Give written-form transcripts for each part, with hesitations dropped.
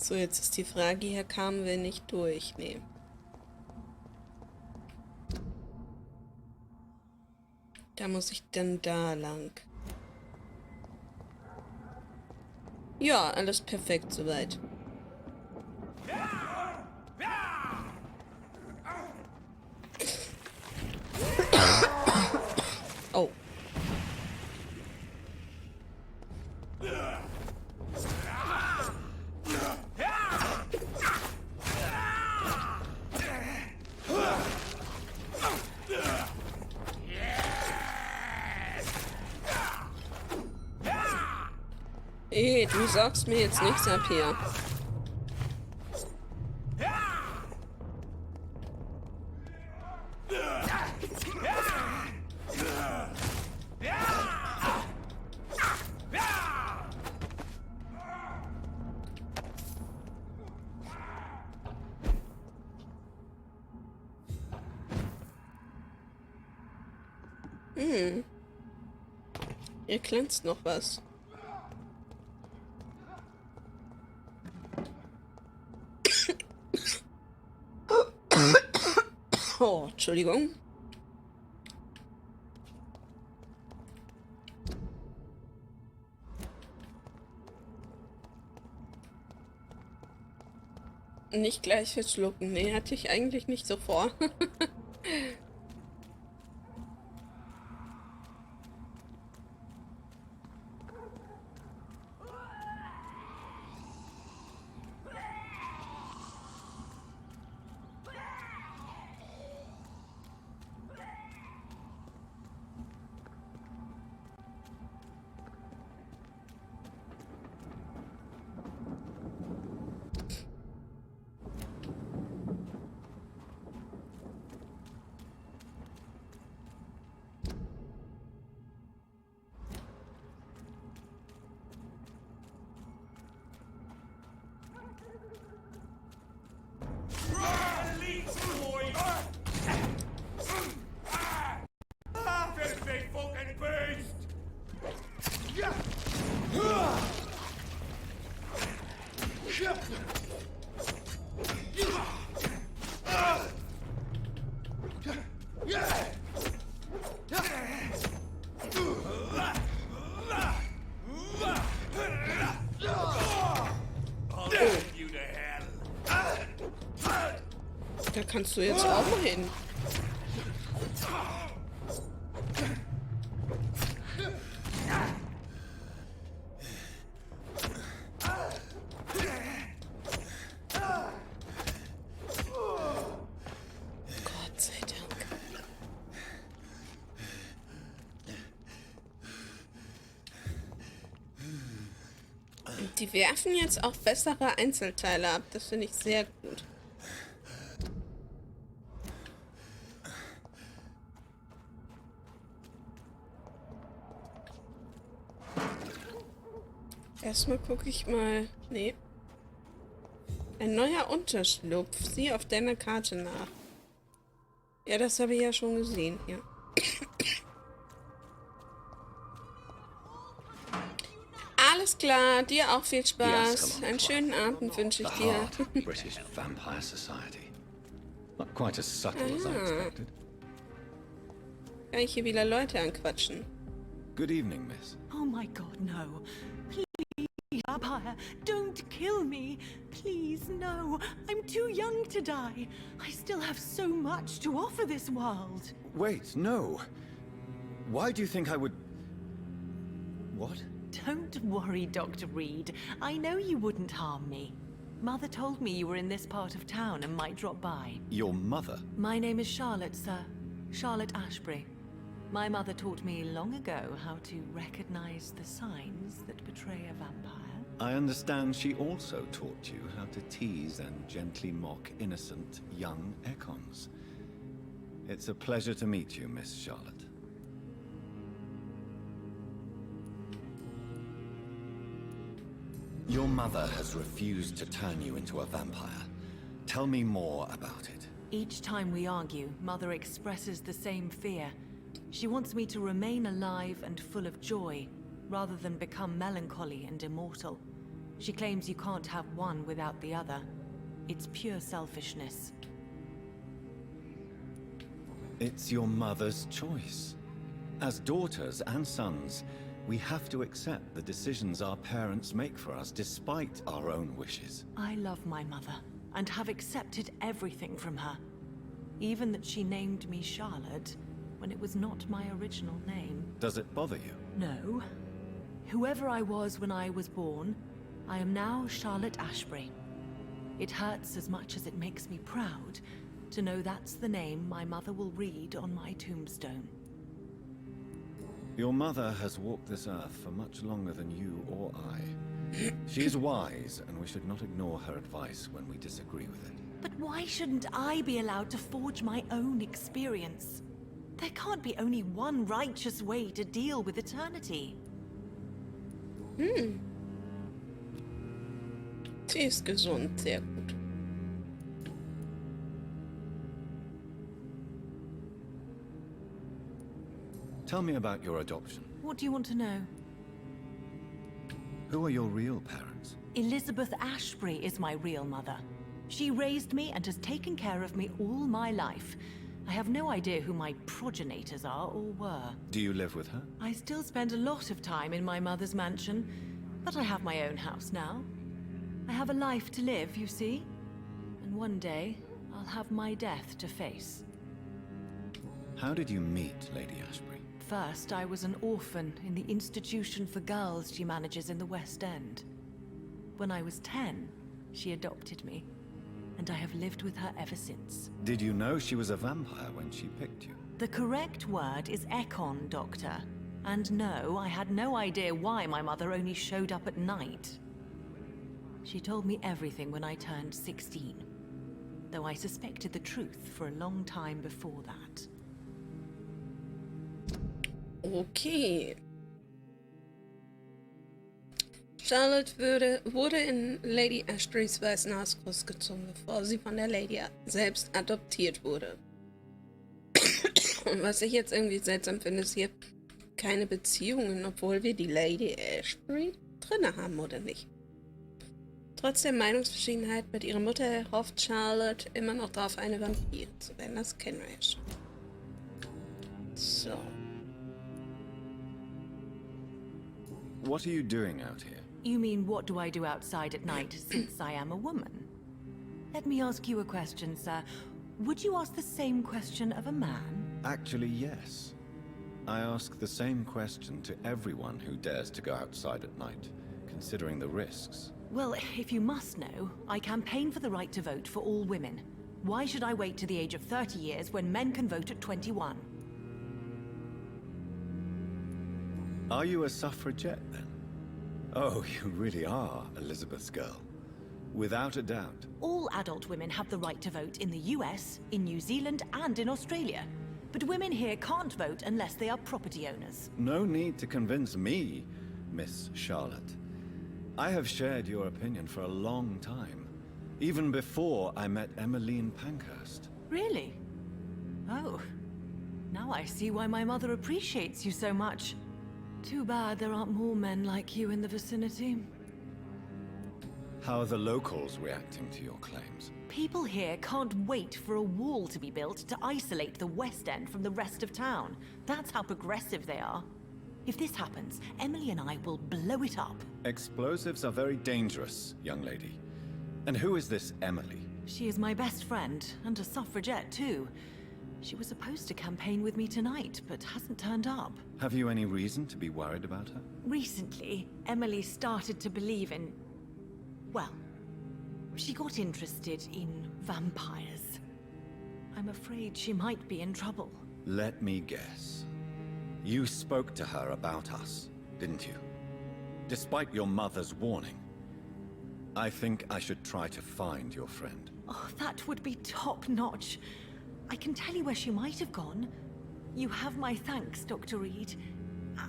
So, jetzt ist die Frage, hier kamen wir nicht durch. Nee. Da muss ich dann da lang. Ja, alles perfekt soweit. Oh. Du sagst mir jetzt nichts ab hier. Hier glänzt noch was. Oh, Entschuldigung. Nicht gleich verschlucken. Nee, hatte ich eigentlich nicht so vor. Da kannst du jetzt auch mal hin. Gott sei Dank. Und die werfen jetzt auch bessere Einzelteile ab. Das finde ich sehr gut. Erstmal gucke ich mal. Nee. Ein neuer Unterschlupf. Sieh auf deiner Karte nach. Ja, das habe ich ja schon gesehen. Ja. Alles klar. Dir auch viel Spaß. Einen schönen Abend wünsche ich dir. British Vampire Society. Not quite as subtle as I expected. Kann ich hier wieder Leute anquatschen? Good evening, miss. Oh my God, no. Please, Vampire, don't kill me. Please, no. I'm too young to die. I still have so much to offer this world. Wait, no. Why do you think I would... What? Don't worry, Dr. Reid. I know you wouldn't harm me. Mother told me you were in this part of town and might drop by. Your mother? My name is Charlotte, sir. Charlotte Ashbury. My mother taught me long ago how to recognize the signs that betray a vampire. I understand she also taught you how to tease and gently mock innocent young Ekons. It's a pleasure to meet you, Miss Charlotte. Your mother has refused to turn you into a vampire. Tell me more about it. Each time we argue, Mother expresses the same fear. She wants me to remain alive and full of joy, rather than become melancholy and immortal. She claims you can't have one without the other. It's pure selfishness. It's your mother's choice. As daughters and sons, we have to accept the decisions our parents make for us despite our own wishes. I love my mother and have accepted everything from her. Even that she named me Charlotte when it was not my original name. Does it bother you? No. Whoever I was when I was born, I am now Charlotte Ashbury. It hurts as much as it makes me proud to know that's the name my mother will read on my tombstone. Your mother has walked this earth for much longer than you or I. She is wise, and we should not ignore her advice when we disagree with it. But why shouldn't I be allowed to forge my own experience? There can't be only one righteous way to deal with eternity. Sie ist gesund, sehr gut. Tell me about your adoption. What do you want to know? Who are your real parents? Elizabeth Ashbury is my real mother. She raised me and has taken care of me all my life. I have no idea who my progenitors are or were. Do you live with her? I still spend a lot of time in my mother's mansion, but I have my own house now. I have a life to live, you see? And one day, I'll have my death to face. How did you meet Lady Ashbury? First, I was an orphan in the institution for girls she manages in the West End. When I was 10, she adopted me, and I have lived with her ever since. Did you know she was a vampire when she picked you? The correct word is Ekon, Doctor. And no, I had no idea why my mother only showed up at night. She told me everything when I turned 16, though I suspected the truth for a long time before that. Okay. Charlotte wurde in Lady Ashburys weißen Haus großgezogen, bevor sie von der Lady selbst adoptiert wurde. Und was ich jetzt irgendwie seltsam finde, ist hier keine Beziehungen, obwohl wir die Lady Ashbury drinne haben, oder nicht? Trotz der Meinungsverschiedenheit mit ihrer Mutter hofft Charlotte immer noch darauf, eine Vampir zu werden. Das kennen wir ja schon. So. What are you doing out here? You mean, what do I do outside at night since I am a woman? Let me ask you a question, sir. Would you ask the same question of a man? Actually, yes. I ask the same question to everyone who dares to go outside at night, considering the risks. Well, if you must know, I campaign for the right to vote for all women. Why should I wait to the age of 30 years when men can vote at 21? Are you a suffragette, then? Oh, you really are Elizabeth's girl. Without a doubt. All adult women have the right to vote in the US, in New Zealand, and in Australia. But women here can't vote unless they are property owners. No need to convince me, Miss Charlotte. I have shared your opinion for a long time, even before I met Emmeline Pankhurst. Really? Oh. Now I see why my mother appreciates you so much. Too bad there aren't more men like you in the vicinity. How are the locals reacting to your claims? People here can't wait for a wall to be built to isolate the West End from the rest of town. That's how progressive they are. If this happens, Emily and I will blow it up. Explosives are very dangerous, young lady. And who is this Emily? She is my best friend, and a suffragette too. She was supposed to campaign with me tonight, but hasn't turned up. Have you any reason to be worried about her? Recently, Emily started to believe in... well, she got interested in vampires. I'm afraid she might be in trouble. Let me guess. You spoke to her about us, didn't you? Despite your mother's warning. I think I should try to find your friend. Oh, that would be top-notch. I can tell you where she might have gone. You have my thanks, Dr. Reid.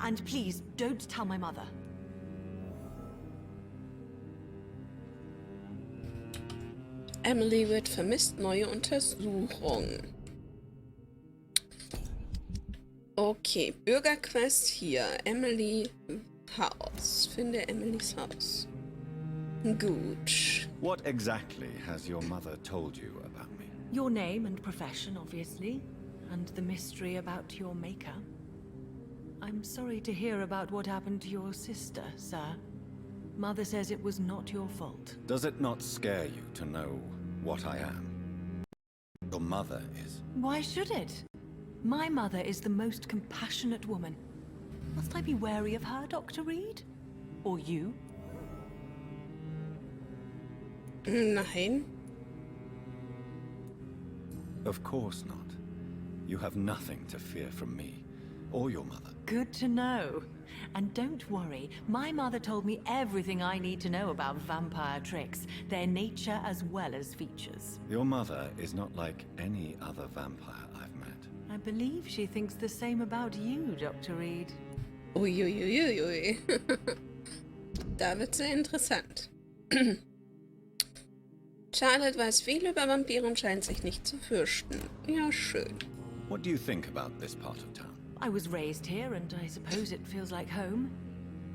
And please, don't tell my mother. Emily wird vermisst, neue Untersuchung. Okay, Bürgerquest hier. Emily Haus. Finde Emilys Haus. Gut. What exactly has your mother told you about me? Your name and profession, obviously, and the mystery about your maker. I'm sorry to hear about what happened to your sister, sir. Mother says it was not your fault. Does it not scare you to know what I am? Your mother is. Why should it? My mother is the most compassionate woman. Must I be wary of her, Dr. Reid? Or you? Nein. Of course not. You have nothing to fear from me, or your mother. Good to know. And don't worry, my mother told me everything I need to know about vampire tricks, their nature as well as features. Your mother is not like any other vampire I've met. I believe she thinks the same about you, Dr. Reid. Uiuiuiui. Da wird's sehr interessant. Charlotte weiß viel über Vampire und scheint sich nicht zu fürchten. Ja, schön. What do you think about this part of town? I was raised here, and I suppose it feels like home.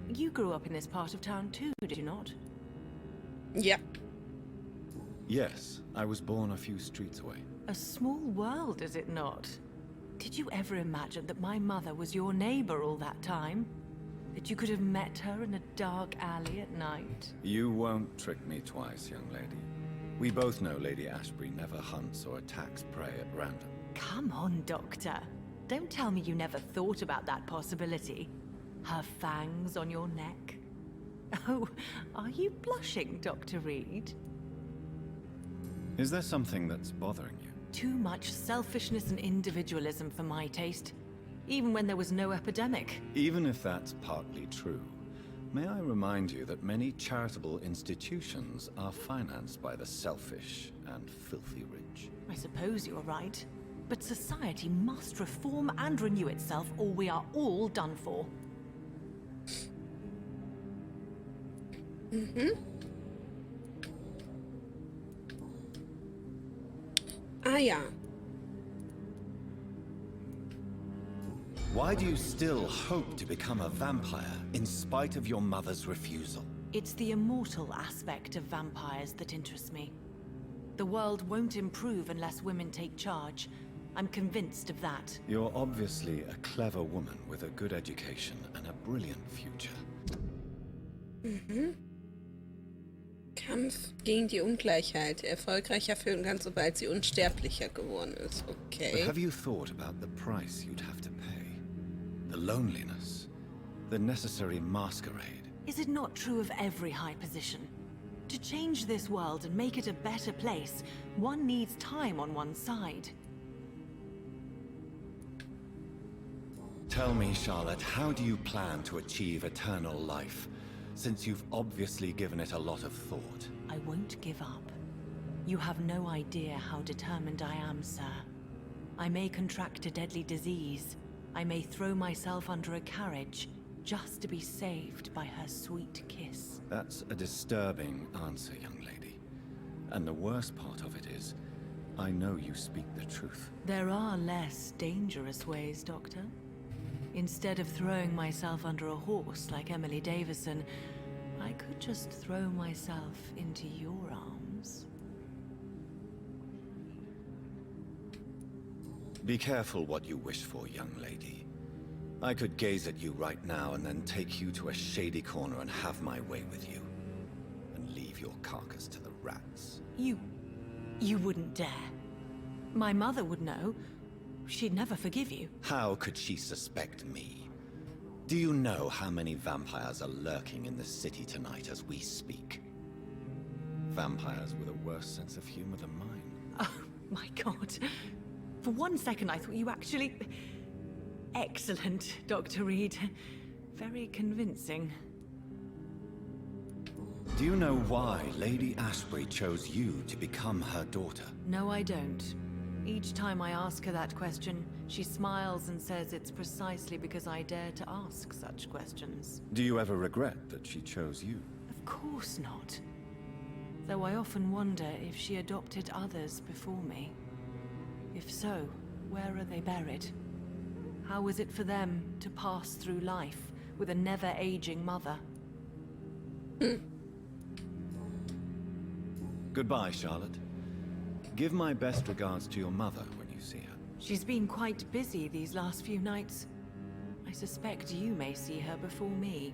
You grew up in this part of town too, did you not? Ja. Yes, I was born a few streets away. A small world, is it not? Did you ever imagine that my mother was your neighbor all that time? That you could have met her in a dark alley at night? You won't trick me twice, young lady. We both know Lady Ashbury never hunts or attacks prey at random. Come on, Doctor. Don't tell me you never thought about that possibility. Her fangs on your neck. Oh, are you blushing, Dr. Reid? Is there something that's bothering you? Too much selfishness and individualism for my taste. Even when there was no epidemic. Even if that's partly true, may I remind you that many charitable institutions are financed by the selfish and filthy rich. I suppose you're right. But society must reform and renew itself, or we are all done for. Ah ja. Why do you still hope to become a vampire in spite of your mother's refusal? It's the immortal aspect of vampires that interests me. The world won't improve unless women take charge. I'm convinced of that. You're obviously a clever woman with a good education and a brilliant future. Kampf gegen die Ungleichheit. Erfolgreich erfüllen kann, sobald sie unsterblicher geworden ist. But Okay. have you thought about the price you'd have to pay? The loneliness, the necessary masquerade. Is it not true of every high position? To change this world and make it a better place, one needs time on one's side. Tell me, Charlotte, how do you plan to achieve eternal life, since you've obviously given it a lot of thought? I won't give up. You have no idea how determined I am, sir. I may contract a deadly disease. I may throw myself under a carriage, just to be saved by her sweet kiss. That's a disturbing answer, young lady. And the worst part of it is, I know you speak the truth. There are less dangerous ways, Doctor. Instead of throwing myself under a horse like Emily Davison, I could just throw myself into your arms. Be careful what you wish for, young lady. I could gaze at you right now and then take you to a shady corner and have my way with you. And leave your carcass to the rats. You wouldn't dare. My mother would know. She'd never forgive you. How could she suspect me? Do you know how many vampires are lurking in the city tonight as we speak? Vampires with a worse sense of humor than mine. Oh, my God. For one second I thought you actually... Excellent, Dr. Reid. Very convincing. Do you know why Lady Ashbury chose you to become her daughter? No, I don't. Each time I ask her that question, she smiles and says it's precisely because I dare to ask such questions. Do you ever regret that she chose you? Of course not. Though I often wonder if she adopted others before me. If so, where are they buried? How was it for them to pass through life with a never-aging mother? Goodbye, Charlotte. Give my best regards to your mother when you see her. She's been quite busy these last few nights. I suspect you may see her before me.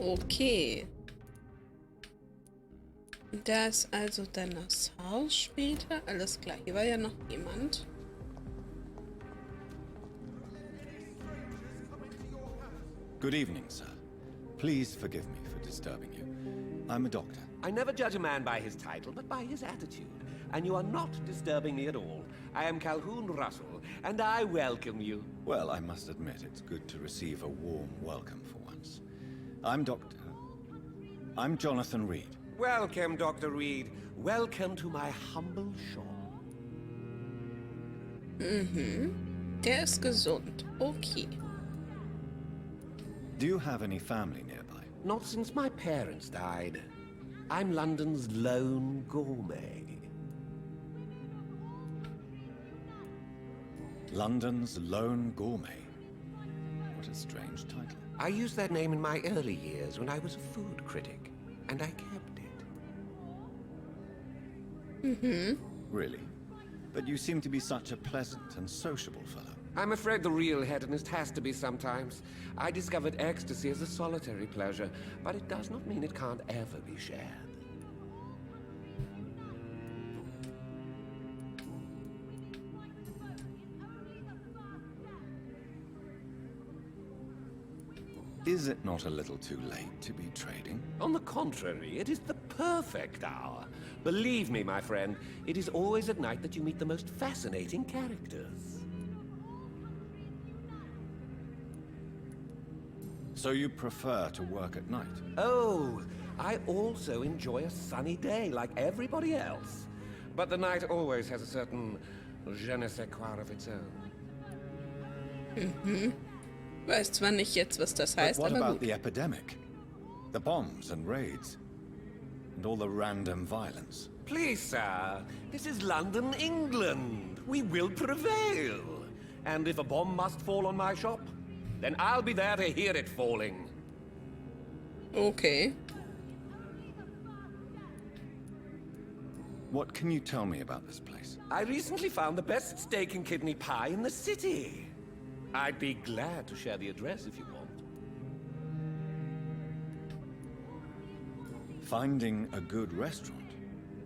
Okay. Da ist also dann das Haus später. Alles klar, hier war ja noch jemand. Good evening, sir. Please forgive me for disturbing you. I'm a doctor. I never judge a man by his title, but by his attitude. And you are not disturbing me at all. I am Calhoun Russell, and I welcome you. Well, I must admit it's good to receive a warm welcome for once. I'm Jonathan Reid. Welcome, Dr. Reid. Welcome to my humble shop. Der ist gesund. Okay. Do you have any family nearby? Not since my parents died. I'm London's lone gourmet. London's lone gourmet. What a strange title. I used that name in my early years when I was a food critic, and I kept it. Really? But you seem to be such a pleasant and sociable fellow. I'm afraid the real hedonist has to be sometimes. I discovered ecstasy as a solitary pleasure, but it does not mean it can't ever be shared. Is it not a little too late to be trading? On the contrary, it is the perfect hour. Believe me, my friend, it is always at night that you meet the most fascinating characters. So you prefer to work at night? Oh, I also enjoy a sunny day like everybody else. But the night always has a certain je ne sais quoi of its own. Weiß zwar nicht jetzt, was das heißt, But what aber about gut. the epidemic? The bombs and raids? And all the random violence? Please, sir, this is London, England. We will prevail. And if a bomb must fall on my shop, then I'll be there to hear it falling. Okay. What can you tell me about this place? I recently found the best steak and kidney pie in the city. I'd be glad to share the address if you want. Finding a good restaurant?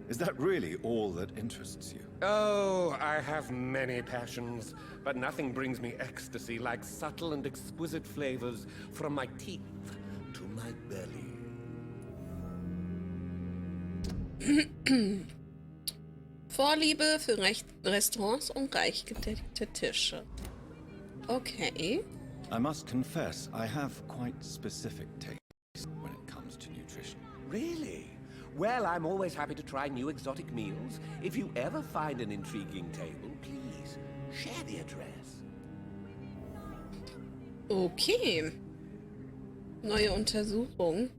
Is that really all that interests you? Oh, I have many passions, but nothing brings me ecstasy like subtle and exquisite flavors from my teeth to my belly. Vorliebe für Restaurants und reich gedeckte Tische. Okay. I must confess, I have quite specific tastes when it comes to nutrition. Really? Well, I'm always happy to try new exotic meals. If you ever find an intriguing table, please share the address. Okay. Neue Untersuchung.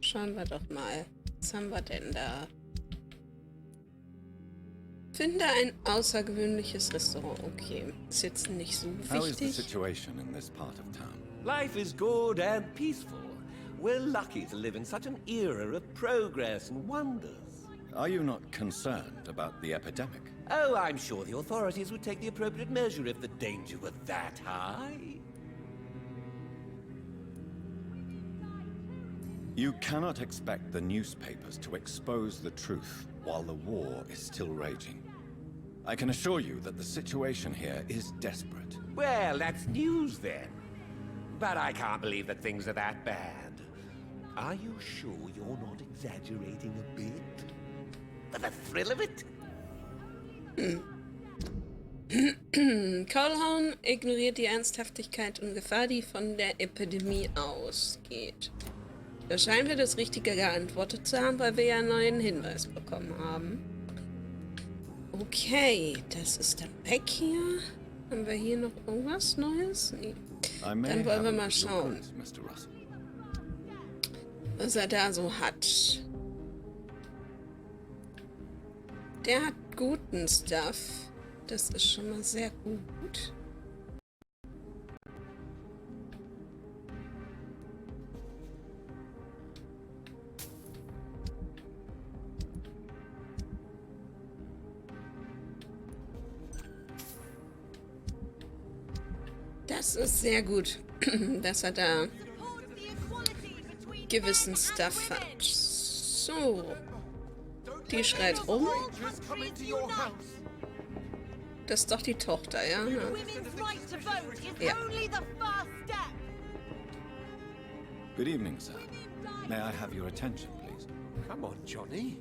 Schauen wir doch mal. Was haben wir denn da? Finde ein außergewöhnliches Restaurant. Okay. Ist jetzt nicht so How is the wichtig. situation in this part of town? Life is good and peaceful. We're lucky to live in such an era of progress and wonders. Are you not concerned about the epidemic? Oh, I'm sure the authorities would take the appropriate measure if the danger were that high. You cannot expect the newspapers to expose the truth while the war is still raging. I can assure you that the situation here is desperate. Well, that's news then. But I can't believe that things are that bad. Are you sure you're not exaggerating a bit? For the thrill of it? Calhoun ignoriert die Ernsthaftigkeit und Gefahr, die von der Epidemie ausgeht. Da scheinen wir das Richtige geantwortet zu haben, weil wir ja einen neuen Hinweis bekommen haben. Okay, das ist dann weg hier. Haben wir hier noch irgendwas Neues? Nee. I may Dann wollen wir have mal your schauen, goods, Mr. Russell. was er da so hat. Der hat guten Stuff. Das ist schon mal sehr gut. Das ist sehr gut, dass er da gewissen Stuff hat. So. Die schreit rum. Das ist doch die Tochter, ja? Ja. Good evening, sir. May I have your attention, please? Come on, Johnny.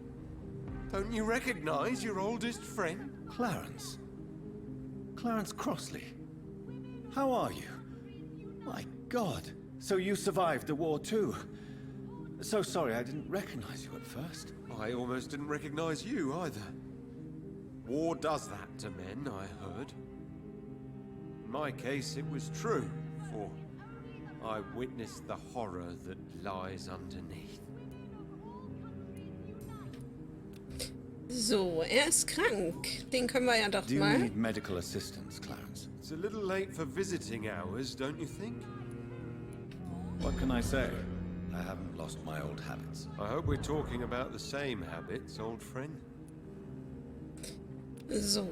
Don't you recognize your oldest friend? Clarence. Clarence Crossley. How are you? My God. So you survived the war too. So sorry I didn't recognize you at first. I almost didn't recognize you either. War does that to men, I heard. In my case, it was true, for I witnessed the horror that lies underneath. So, ist krank. Den können wir ja doch Do you mal. need medical assistance, Clarence? It's a little late for visiting hours, don't you think? What can I say? I haven't lost my old habits. I hope we're talking about the same habits, old friend. So.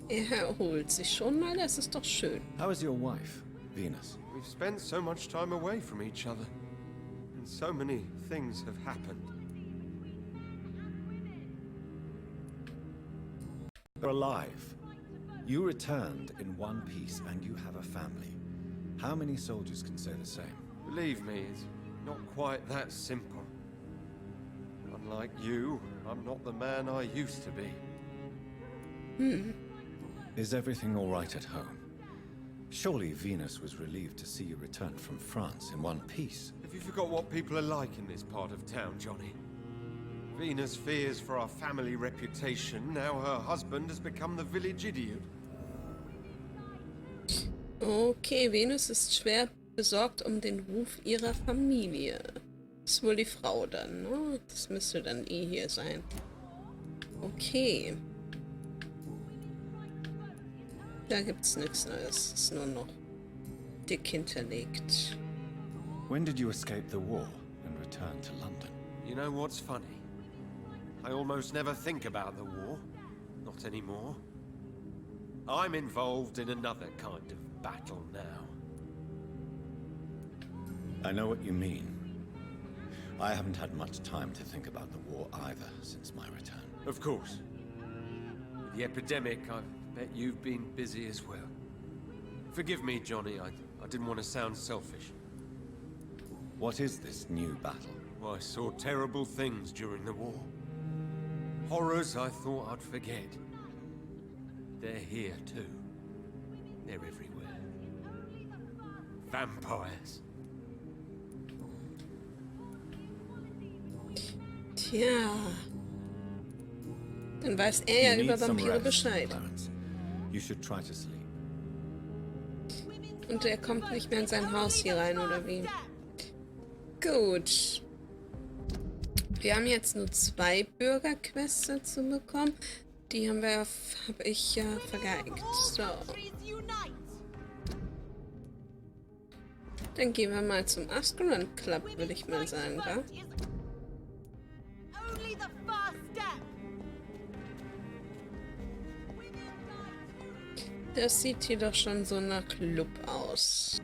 Er erholt sich schon mal, das ist doch schön. How is your wife, Venus? We've spent so much time away from each other, and so many things have happened. You're alive. You returned in one piece and you have a family. How many soldiers can say the same? Believe me, it's not quite that simple. Unlike you, I'm not the man I used to be. Is everything all right at home? Surely Venus was relieved to see you return from France in one piece. Have you forgot what people are like in this part of town, Johnny? Venus fears for our family reputation. Now her husband has become the village idiot. Okay, Venus ist schwer besorgt um den Ruf ihrer Familie. Ist wohl die Frau dann, ne? Das müsste dann eh hier sein. Okay. Da gibt's nichts Neues. Ist nur noch dick hinterlegt. When did you escape the war and return to London? You know what's funny? I almost never think about the war. Not anymore. I'm involved in another kind of battle now. I know what you mean. I haven't had much time to think about the war either since my return. Of course. With the epidemic, I bet you've been busy as well. Forgive me, Johnny, I didn't want to sound selfish. What is this new battle? I saw terrible things during the war. Horrors I thought I'd forget. They're here too. They're everywhere. Vampires. Tja. Dann weiß er ja You über need some Vampire rest, Bescheid. Clarence. You should try to sleep. Und er kommt nicht mehr in sein Haus hier rein, oder wie? Gut. Wir haben jetzt nur 2 Bürgerquests dazu bekommen. Die habe ich ja vergeigt. So. Dann gehen wir mal zum Askeron Club, würde ich mal sagen, wa? Das sieht hier doch schon so nach Club aus.